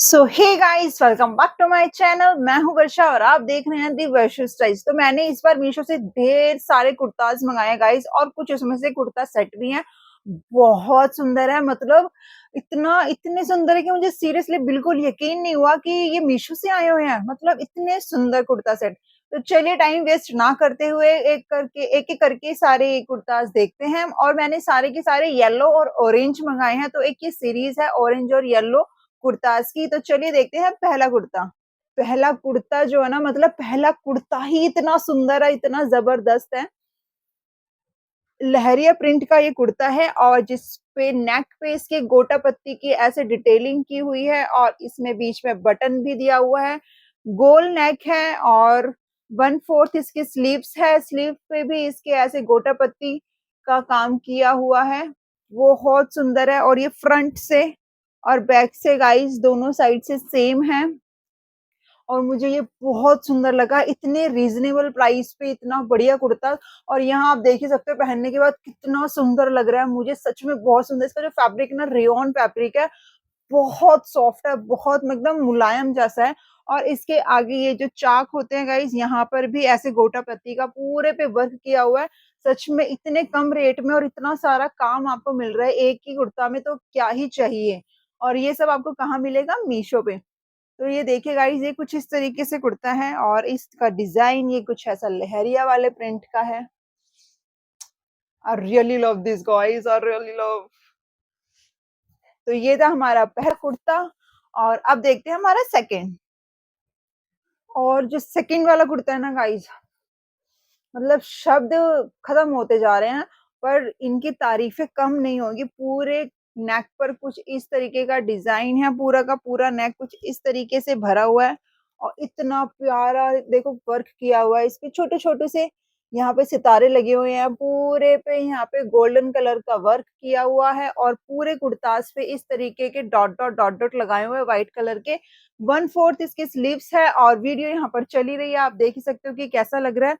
So hey guys, welcome back to my channel. मैं हूं वर्षा और आप देख रहे हैं दी वर्षा स्टाइल्स। तो मैंने इस बार मीशो से ढेर सारे कुर्ताज मंगाए गाइस, और कुछ उसमें से कुर्ता सेट भी हैं। बहुत सुंदर है, मतलब इतने सुंदर है कि मुझे सीरियसली बिल्कुल यकीन नहीं हुआ कि ये मीशो से आए हुए हैं। मतलब इतने सुंदर कुर्ता सेट। तो चलिए टाइम वेस्ट ना करते हुए एक एक करके सारे कुर्ताज देखते हैं। और मैंने सारे के सारे येलो और ऑरेंज मंगाए हैं। तो एक ये सीरीज है ऑरेंज और येलो कुर्ताज की। तो चलिए देखते हैं पहला कुर्ता। पहला कुर्ता जो है ना, मतलब पहला कुर्ता ही इतना सुंदर है, इतना जबरदस्त है। लहरिया प्रिंट का ये कुर्ता है और जिस पे नेक पे इसके गोटा पत्ती की ऐसे डिटेलिंग की हुई है, और इसमें बीच में बटन भी दिया हुआ है। गोल नेक है और 1/4 इसकी स्लीव्स है। स्लीव पे भी इसके ऐसे गोटा पत्ती का काम किया हुआ है। बहुत सुंदर है। और ये फ्रंट से और बैक से गाइस दोनों साइड से सेम है। और मुझे ये बहुत सुंदर लगा, इतने रीजनेबल प्राइस पे इतना बढ़िया कुर्ता। और यहाँ आप देख ही सकते हो पहनने के बाद कितना सुंदर लग रहा है। मुझे सच में बहुत सुंदर, इसका जो फैब्रिक ना रेयॉन फैब्रिक है, बहुत सॉफ्ट है, बहुत एकदम मुलायम जैसा है। और इसके आगे ये जो चाक होते हैं गाइस, यहाँ पर भी ऐसे गोटा पत्ती का पूरे पे वर्क किया हुआ है। सच में इतने कम रेट में और इतना सारा काम आपको मिल रहा है एक ही कुर्ता में, तो क्या ही चाहिए। और ये सब आपको कहाँ मिलेगा? मीशो पे। तो ये देखिए गाइस, ये कुछ इस तरीके से कुर्ता है और इसका डिजाइन ये कुछ ऐसा लहरिया वाले प्रिंट का है। I really love this guys, I really love. तो ये था हमारा पहला कुर्ता। और अब देखते हैं हमारा सेकंड। और जो सेकंड वाला कुर्ता है ना गाइस, मतलब शब्द खत्म होते जा रहे हैं, पर इनकी तारीफें कम नहीं होगी। पूरे नेक पर कुछ इस तरीके का डिजाइन है, पूरा का पूरा नेक कुछ इस तरीके से भरा हुआ है। और इतना प्यारा देखो वर्क किया हुआ है। इसपे छोटे छोटे से यहाँ पे सितारे लगे हुए हैं, पूरे पे यहाँ पे गोल्डन कलर का वर्क किया हुआ है। और पूरे कुर्ताज पे इस तरीके के डॉट डॉट डॉट डॉट लगाए हुए हैं व्हाइट कलर के। 1/4 इसकी स्लीव्स है और वीडियो यहाँ पर चली रही है, आप देख ही सकते हो कि कैसा लग रहा है।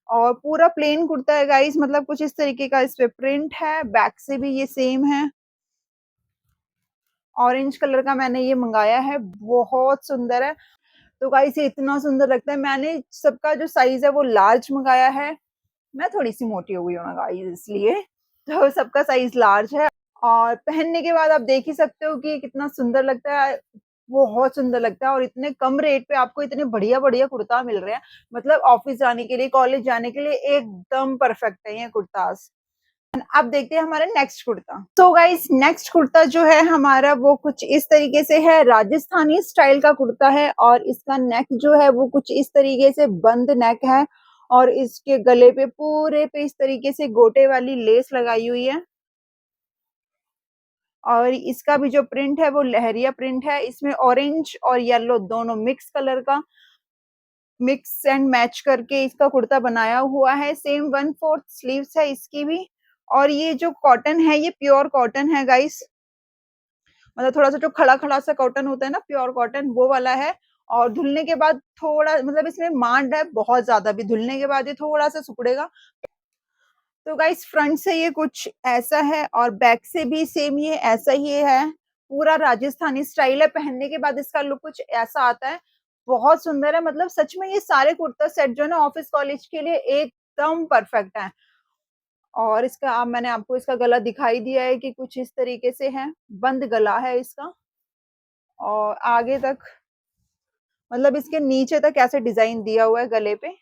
और पूरा प्लेन कुर्ता है गाइस, मतलब कुछ इस तरीके का इस पे प्रिंट है। बैक से भी ये सेम है। ऑरेंज कलर का मैंने ये मंगाया है, बहुत सुंदर है। तो गाइस ये इतना सुंदर लगता है। मैंने सबका जो साइज है वो लार्ज मंगाया है। मैं थोड़ी सी मोटी हो गई हूँ ना गाइस, इसलिए तो सबका साइज लार्ज है। और पहनने के बाद आप देख ही सकते हो कि कितना सुंदर लगता है। बहुत सुंदर लगता है और इतने कम रेट पे आपको इतने बढ़िया बढ़िया कुर्ता मिल रहे हैं। मतलब ऑफिस जाने के लिए, कॉलेज जाने के लिए एकदम परफेक्ट है ये कुर्ताज। अब देखते हैं हमारा नेक्स्ट कुर्ता। तो गाइस नेक्स्ट कुर्ता जो है हमारा वो कुछ इस तरीके से है, राजस्थानी स्टाइल का कुर्ता है। और इसका नेक जो है वो कुछ इस तरीके से बंद नेक है। और इसके गले पे पूरे पे इस तरीके से गोटे वाली लेस लगाई हुई है। और इसका भी जो प्रिंट है वो लहरिया प्रिंट है। इसमें ऑरेंज और येलो दोनों मिक्स कलर का मिक्स एंड मैच करके इसका कुर्ता बनाया हुआ है। सेम 1/4 स्लीव्स है इसकी भी। और ये जो कॉटन है ये प्योर कॉटन है गाइस। मतलब थोड़ा सा जो खड़ा खड़ा सा कॉटन होता है ना, प्योर कॉटन वो वाला है। और धुलने के बाद थोड़ा, मतलब इसमें मांड है बहुत ज्यादा, भी धुलने के बाद ये थोड़ा सा सिकुड़ेगा। तो गाइस फ्रंट से ये कुछ ऐसा है और बैक से भी सेम ये ऐसा ही है। पूरा राजस्थानी स्टाइल है। पहनने के बाद इसका लुक कुछ ऐसा आता है। बहुत सुंदर है। मतलब सच में ये सारे कुर्ता सेट जो है ना ऑफिस कॉलेज के लिए एकदम परफेक्ट है। और इसका अब मैंने आपको इसका गला दिखाई दिया है कि कुछ इस तरीके से है, बंद गला है इसका। और आगे तक, मतलब इसके नीचे तक ऐसे डिजाइन दिया हुआ है गले पे।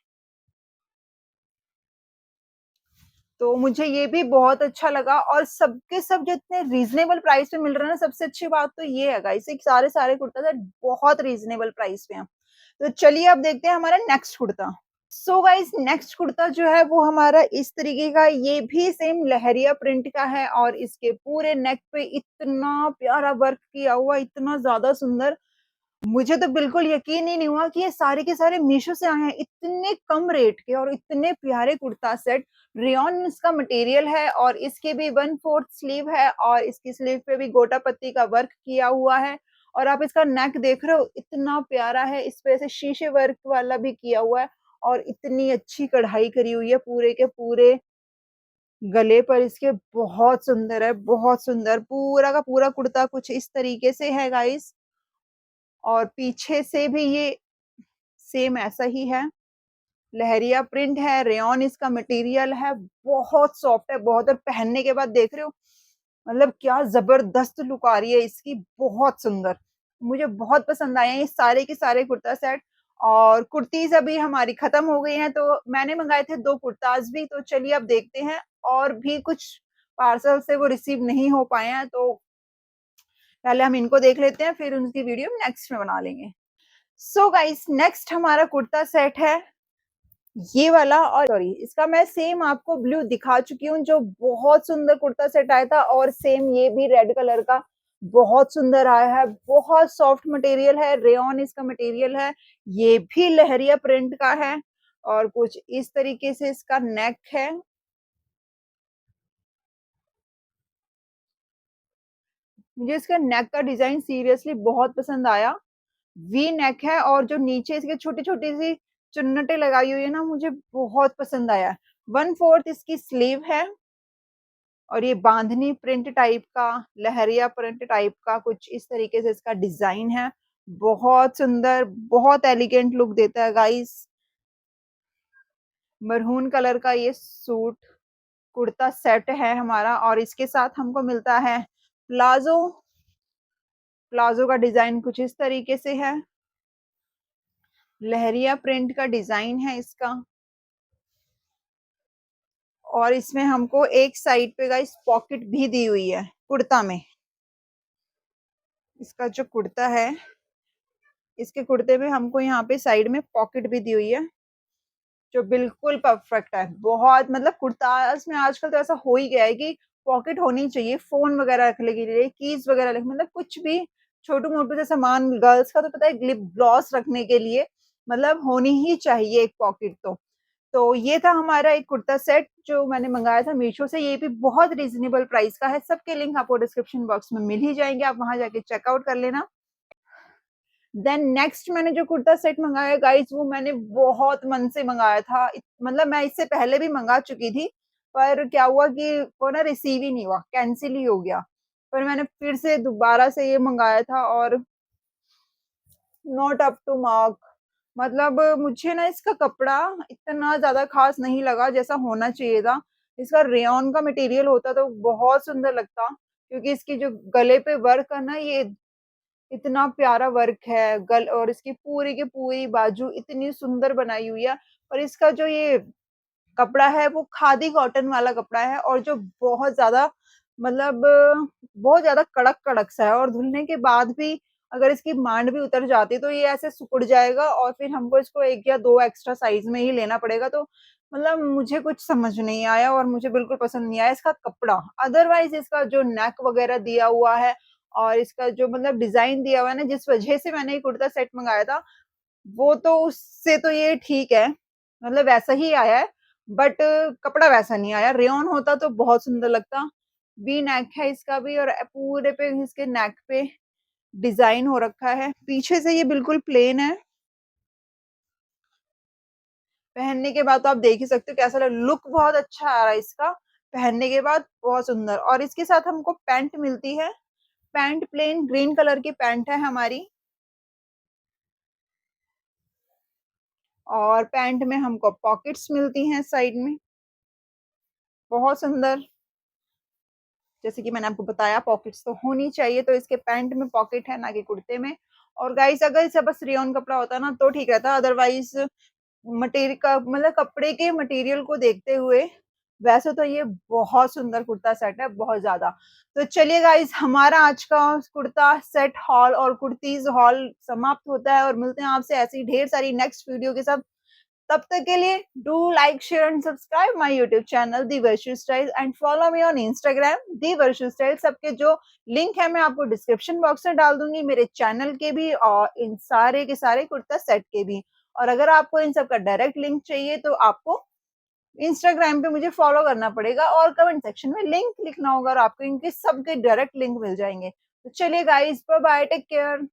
तो मुझे ये भी बहुत अच्छा लगा। और सबके सब जो इतने रीजनेबल प्राइस पे मिल रहे हैं ना, सबसे अच्छी बात तो ये है गाइस, सारे सारे कुर्ता सेट बहुत रीजनेबल प्राइस पे हैं। तो चलिए अब देखते हैं हमारा next kurta. So guys next kurta जो है वो हमारा इस तरीके का, ये भी सेम लहरिया प्रिंट का है। और इसके पूरे नेक पे इतना प्यारा वर्क किया हुआ, इतना ज्यादा सुंदर। मुझे तो बिल्कुल यकीन ही नहीं हुआ कि ये सारे के सारे मीशो से आए हैं, इतने कम रेट के और इतने प्यारे कुर्ता सेट। रेयॉन इसका मटेरियल है और इसके भी 1/4 स्लीव है। और इसकी स्लीव पे भी गोटा पत्ती का वर्क किया हुआ है। और आप इसका नेक देख रहे हो, इतना प्यारा है। इस पे ऐसे शीशे वर्क वाला भी किया हुआ है। और इतनी अच्छी कढ़ाई करी हुई है पूरे के पूरे गले पर इसके। बहुत सुंदर है, बहुत सुंदर। पूरा का पूरा कुर्ता कुछ इस तरीके से है गाइस। और पीछे से भी ये सेम ऐसा ही है, लहरिया प्रिंट है, रेयॉन इसका मटेरियल है, बहुत सॉफ्ट है बहुत, और पहनने के बाद देख रहे हो मतलब क्या ज़बरदस्त लुक आ रही है इसकी, बहुत सुंदर। मुझे बहुत पसंद आए हैं ये सारे के सारे कुर्ता सेट। और कुर्तीज़ अभी हमारी खत्म हो गई हैं, तो मैंने मँगाए थे 2 कुर्ताज़ भी, तो चलिए अब देखते हैं, और भी कुछ पार्सल से वो रिसीव नहीं हो पाए हैं, तो पहले हम इनको देख लेते हैं, फिर उनकी वीडियो नेक्स्ट में बना लेंगे। सो गाइस नेक्स्ट हमारा कुर्ता सेट है ये वाला, और सॉरी इसका मैं सेम आपको ब्लू दिखा चुकी हूँ, जो बहुत सुंदर कुर्ता सेट आया था, और सेम ये भी रेड कलर का बहुत सुंदर आया है, बहुत सॉफ्ट मटेरियल है, रेयॉन इसका मटेरियल है, ये भी लहरिया प्रिंट का है, और कुछ इस तरीके से इसका नेक है। मुझे इसका नेक का डिजाइन सीरियसली बहुत पसंद आया, वी नेक है, और जो नीचे इसके छोटी-छोटी सी चुन्नटें लगाई हुई है ना, मुझे बहुत पसंद आया। 1/4 इसकी स्लीव है, और ये बांधनी प्रिंट टाइप का, लहरिया प्रिंट टाइप का कुछ इस तरीके से इसका डिजाइन है। बहुत सुंदर, बहुत एलिगेंट लुक देता है गाइस। मरून कलर का ये सूट कुर्ता सेट है हमारा, और इसके साथ हमको मिलता है प्लाजो। प्लाजो का डिजाइन कुछ इस तरीके से है, लहरिया प्रिंट का डिजाइन है इसका, और इसमें हमको एक साइड पे गाइस पॉकेट भी दी हुई है कुर्ता में। इसका जो कुर्ता है, इसके कुर्ते में हमको यहाँ पे साइड में पॉकेट भी दी हुई है, जो बिल्कुल परफेक्ट है। बहुत मतलब कुर्ताज़ में आजकल तो ऐसा हो ही गया है कि पॉकेट होनी चाहिए, फ़ोन वगैरह रखने के लिए, कीज़ वगैरह रख मतलब कुछ भी छोटू-मोटू सा सामान, गर्ल्स का तो पता है लिप ग्लॉस रखने के लिए मतलब होनी ही चाहिए एक पॉकेट तो। तो ये था हमारा एक कुर्ता सेट जो मैंने मँगाया था मीशो से, ये भी बहुत रीज़नेबल प्राइस का है। सबके लिंक आपको डिस्क्रिप्शन बॉक्स में मिल ही जाएँगे, आप वहाँ जाके चेकआउट कर लेना। देन नेक्स्ट मैंने जो कुर्ता सेट मँगाया गाइज़, वो मैंने बहुत मन से मँगाया था। मतलब मैं इससे पहले भी मँगा चुकी थी, पर क्या हुआ कि वो ना रिसीव ही नहीं हुआ, कैंसल ही हो गया। पर मैंने फिर से दोबारा से ये मँगाया था, और नॉट अप टू मार्क। मतलब मुझे ना इसका कपड़ा इतना ज़्यादा ख़ास नहीं लगा जैसा होना चाहिए था। इसका रेयॉन का मटेरियल होता तो बहुत सुंदर लगता, क्योंकि इसकी जो गले पे वर्क है ना, ये इतना प्यारा वर्क है, गल और इसकी पूरी की पूरी बाजू इतनी सुंदर बनाई हुई है, और इसका जो ये कपड़ा है वो खादी कॉटन वाला कपड़ा है, और जो बहुत ज़्यादा मतलब बहुत ज़्यादा कड़क-कड़क सा है, और धुलने के बाद भी अगर इसकी मांड भी उतर जाती तो ये ऐसे सिकुड़ जाएगा, और फिर हमको इसको 1 या 2 एक्स्ट्रा साइज़ में ही लेना पड़ेगा। तो मतलब मुझे कुछ समझ नहीं आया, और मुझे बिल्कुल पसंद नहीं आया इसका कपड़ा। अदरवाइज़ इसका जो नेक वगैरह दिया हुआ है, और इसका जो मतलब डिज़ाइन दिया हुआ है ना, जिस वजह से मैंने ये कुर्ता सेट मँगाया था, वो तो उससे तो ये ठीक है, मतलब वैसा ही आया है, बट कपड़ा वैसा नहीं आया। रेयॉन होता तो बहुत सुंदर लगता। वी नेक है इसका भी, और पूरे पे इसके नेक पे डिज़ाइन हो रखा है। पीछे से ये बिल्कुल प्लेन है। पहनने के बाद तो आप देख ही सकते हो कैसा लुक बहुत अच्छा आ रहा है इसका, पहनने के बाद बहुत सुंदर। और इसके साथ हमको पैंट मिलती है। पैंट प्लेन ग्रीन कलर की पैंट है हमारी, और पैंट में हमको पॉकेट्स मिलती हैं साइड में, बहुत सुंदर। जैसे कि मैंने आपको बताया पॉकेट्स तो होनी चाहिए, तो इसके पैंट में पॉकेट है, ना कि कुर्ते में। और गाइस अगर इसे बस रेयॉन कपड़ा होता ना तो ठीक रहता, अदरवाइज़ का मतलब कपड़े के मटेरियल को देखते हुए वैसे तो ये बहुत सुंदर कुर्ता सेट है, बहुत ज़्यादा। तो चलिए गाइस हमारा आज का कुर्ता सेट हॉल और कुर्तीज़ हॉल समाप्त होता है, और मिलते हैं आपसे ऐसी ढेर सारी नेक्स्ट वीडियो के साथ। तब तक के लिए do like share and subscribe my YouTube channel the Varshu style, and follow me on Instagram the Varshu style. सबके जो लिंक है मैं आपको डिस्क्रिप्शन बॉक्स में डाल दूंगी, मेरे चैनल के भी और इन सारे के सारे कुर्ता सेट के भी। और अगर आपको इन सब का डायरेक्ट लिंक चाहिए तो आपको इंस्टाग्राम पे मुझे फॉलो करना पड़ेगा, और कमेंट सेक्शन में लिंक लिखना होगा, और आपको इनके सबके डायरेक्ट लिंक मिल जाएंगे। तो चलिए guys, bye bye, take care.